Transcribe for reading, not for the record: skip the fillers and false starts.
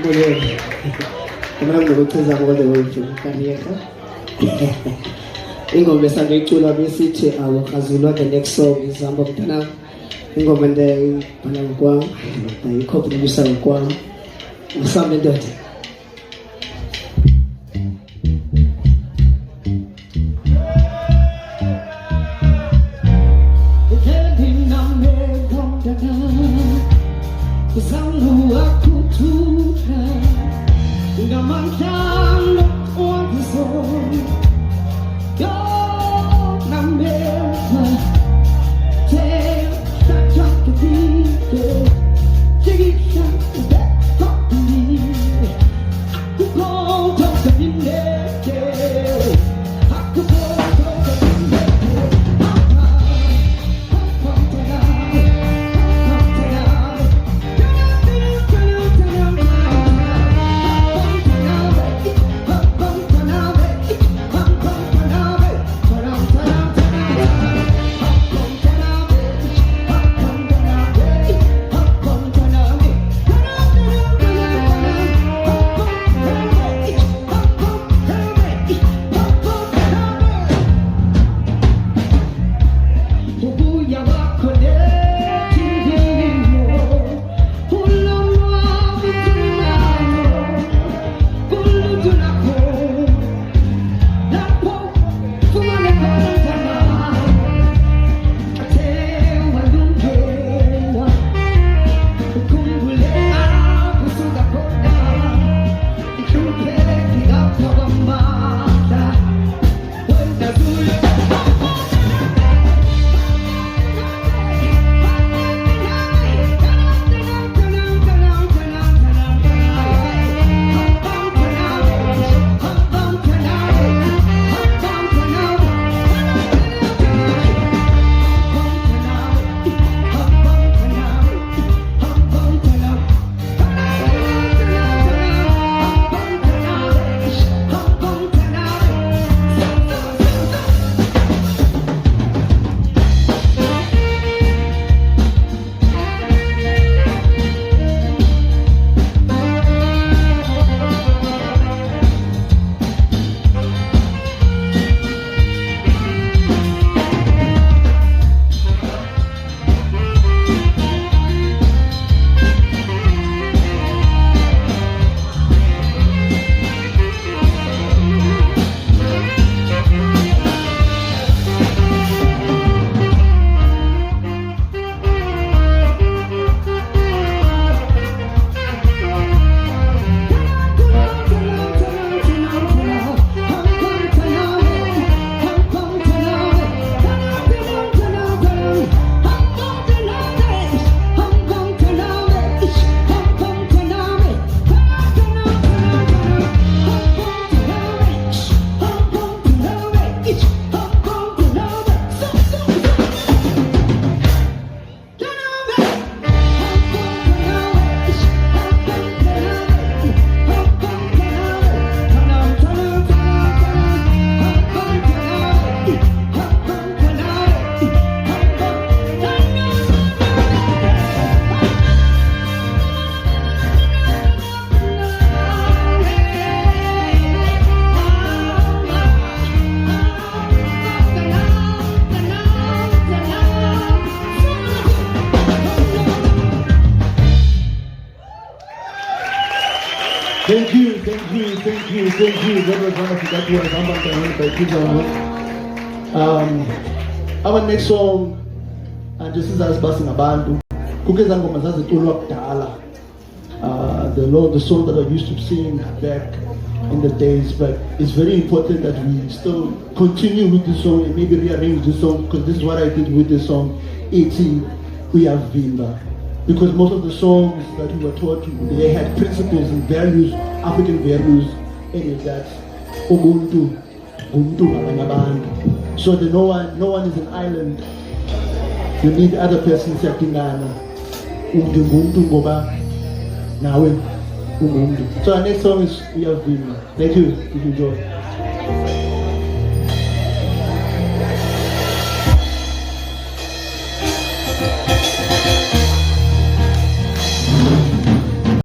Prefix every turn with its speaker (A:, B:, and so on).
A: Boleh. Kemarin ngokucheza ngoze wethu kaniyeka. Ingoma esangicula besithi awakazulwa the next song izihamba mntana. Ingoma ndayibhala ngokwami, ndayikhopulisa ngokwami. Ngisambe ndoda.
B: Thank you. That was wonderful. That was Ambam by Kizwa. Our next song, and just as Basing Abandu, Kukizango Mazazi Tulwak Dala. The song that I used to sing back in the days, but it's very important that we still continue with the song and maybe rearrange the song, because this is what I did with the song 18 We Have Vimba. Because most of the songs that we were taught, they had principles and values, African values, and that Ubuntu, so that no one is an island. You need other persons acting on Ubuntu Goba now. So our next song is We Have Vimba. Thank you. If you enjoy.